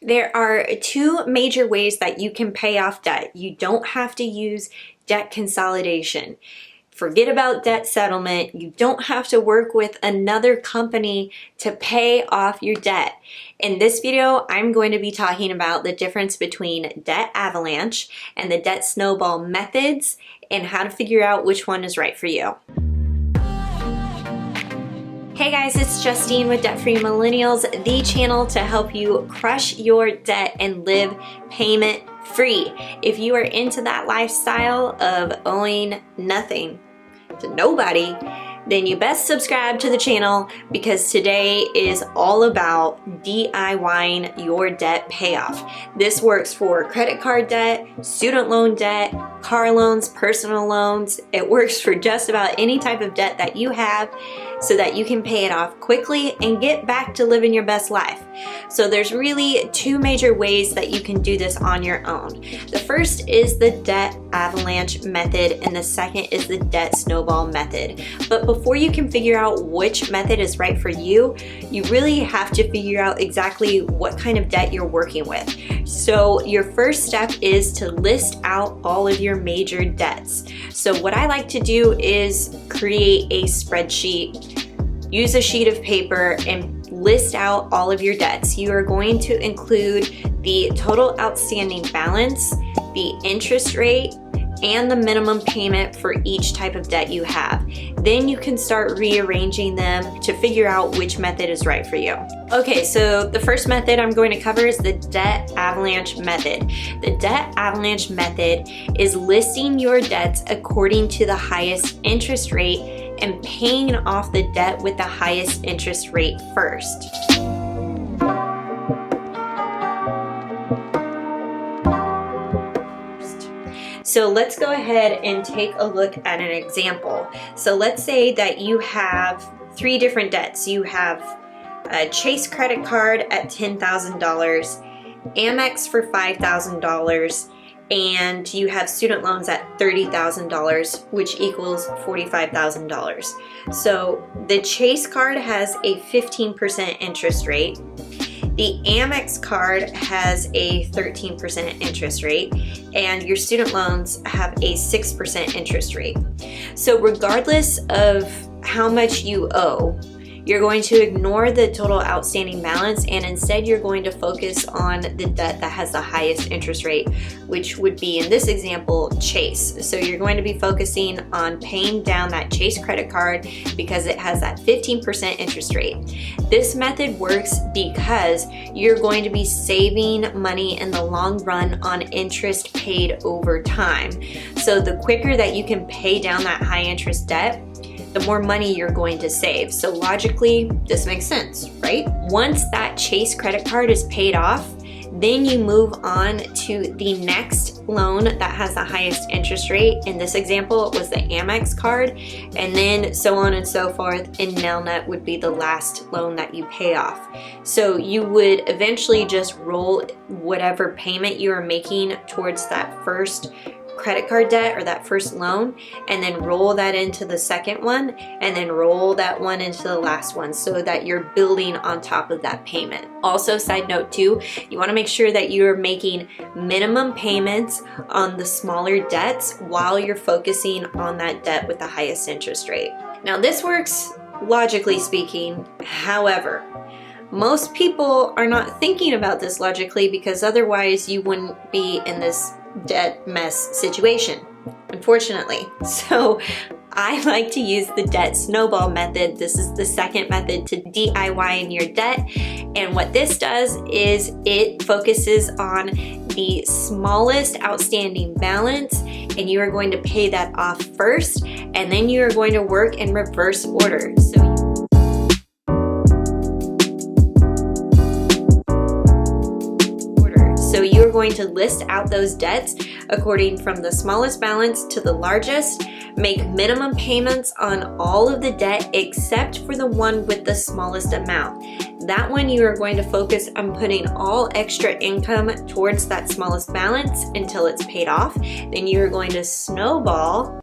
There are two major ways that you can pay off debt. You don't have to use debt consolidation. Forget about debt settlement. You don't have to work with another company to pay off your debt. In this video, I'm going to be talking about the difference between debt avalanche and the debt snowball methods and how to figure out which one is right for you. Hey guys, it's Justine with Debt Free Millennials, the channel to help you crush your debt and live payment free. If you are into that lifestyle of owing nothing to nobody, then you best subscribe to the channel because today is all about DIYing your debt payoff. This works for credit card debt, student loan debt, car loans, personal loans. It works for just about any type of debt that you have so that you can pay it off quickly and get back to living your best life. So there's really two major ways that you can do this on your own. The first is the debt avalanche method and the second is the debt snowball method. But before you can figure out which method is right for you, you really have to figure out exactly what kind of debt you're working with. So your first step is to list out all of your major debts. So what I like to do is create a spreadsheet, use a sheet of paper and list out all of your debts. You are going to include the total outstanding balance, the interest rate, and the minimum payment for each type of debt you have. Then you can start rearranging them to figure out which method is right for you. Okay, so the first method I'm going to cover is the debt avalanche method. The debt avalanche method is listing your debts according to the highest interest rate and paying off the debt with the highest interest rate first. So let's go ahead and take a look at an example. So let's say that you have three different debts. You have a Chase credit card at $10,000, Amex for $5,000, and you have student loans at $30,000, which equals $45,000. So the Chase card has a 15% interest rate. The Amex card has a 13% interest rate, and your student loans have a 6% interest rate. So regardless of how much you owe, you're going to ignore the total outstanding balance and instead you're going to focus on the debt that has the highest interest rate, which would be in this example, Chase. So you're going to be focusing on paying down that Chase credit card because it has that 15% interest rate. This method works because you're going to be saving money in the long run on interest paid over time. So the quicker that you can pay down that high interest debt, the more money you're going to save. So logically, this makes sense, right? Once that Chase credit card is paid off, then you move on to the next loan that has the highest interest rate. In this example, it was the Amex card, and then so on and so forth, and Nelnet would be the last loan that you pay off. So you would eventually just roll whatever payment you are making towards that first credit card debt or that first loan and then roll that into the second one and then roll that one into the last one so that you're building on top of that payment. Also, side note too, you want to make sure that you're making minimum payments on the smaller debts while you're focusing on that debt with the highest interest rate. Now this works logically speaking, however, most people are not thinking about this logically because otherwise you wouldn't be in this debt mess situation, unfortunately. So I like to use the debt snowball method. This is the second method to DIYing your debt. And what this does is it focuses on the smallest outstanding balance and you are going to pay that off first and then you are going to work in reverse order. So you're going to list out those debts according from the smallest balance to the largest, make minimum payments on all of the debt except for the one with the smallest amount. That one you are going to focus on putting all extra income towards that smallest balance until it's paid off. Then you're going to snowball,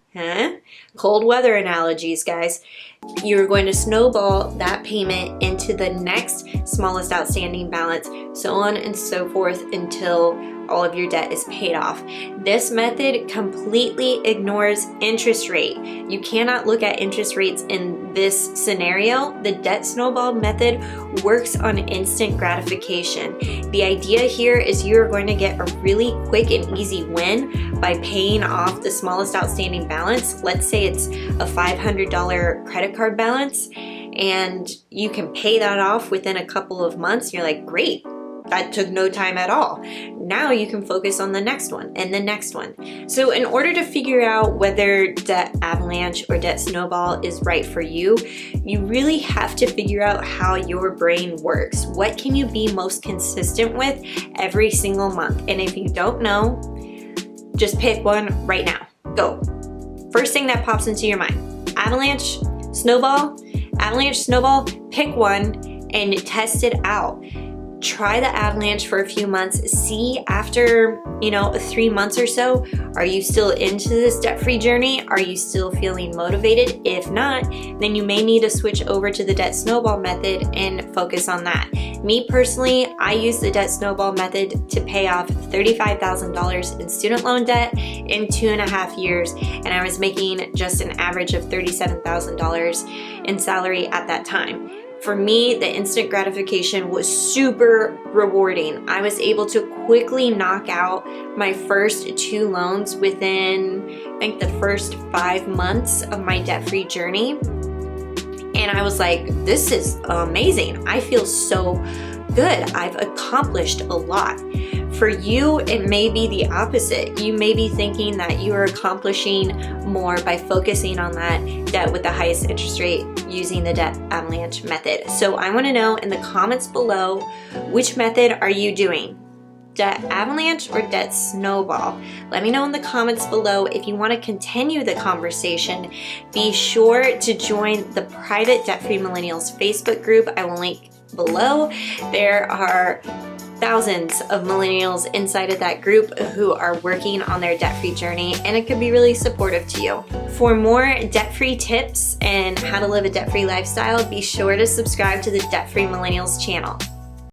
cold weather analogies, guys. You're going to snowball that payment into the next smallest outstanding balance, so on and so forth until all of your debt is paid off. This method completely ignores interest rate. You cannot look at interest rates in this scenario. The debt snowball method works on instant gratification. The idea here is you're going to get a really quick and easy win by paying off the smallest outstanding balance. Let's say it's a $500 credit card balance, and you can pay that off within a couple of months. You're like, great, that took no time at all. Now you can focus on the next one and the next one. So in order to figure out whether debt avalanche or debt snowball is right for you, you really have to figure out how your brain works. What can you be most consistent with every single month? And if you don't know, just pick one right now. Go. First thing that pops into your mind: avalanche, snowball, avalanche, snowball. Pick one and test it out. Try the avalanche for a few months. See after, 3 months or so, are you still into this debt-free journey? Are you still feeling motivated? If not, then you may need to switch over to the debt snowball method and focus on that. Me personally, I use the debt snowball method to pay off $35,000 in student loan debt in 2.5 years, and I was making just an average of $37,000 in salary at that time. For me, the instant gratification was super rewarding. I was able to quickly knock out my first 2 loans within, I think, the first 5 months of my debt-free journey. And I was like, this is amazing. I feel so good. I've accomplished a lot. For you, it may be the opposite. You may be thinking that you are accomplishing more by focusing on that debt with the highest interest rate using the debt avalanche method. So I want to know in the comments below, which method are you doing? Debt avalanche or debt snowball? Let me know in the comments below. If you want to continue the conversation, be sure to join the private Debt-Free Millennials Facebook group. I will link below. There are thousands of millennials inside of that group who are working on their debt-free journey, and it could be really supportive to you. For more debt-free tips and how to live a debt-free lifestyle, be sure to subscribe to the Debt-Free Millennials channel.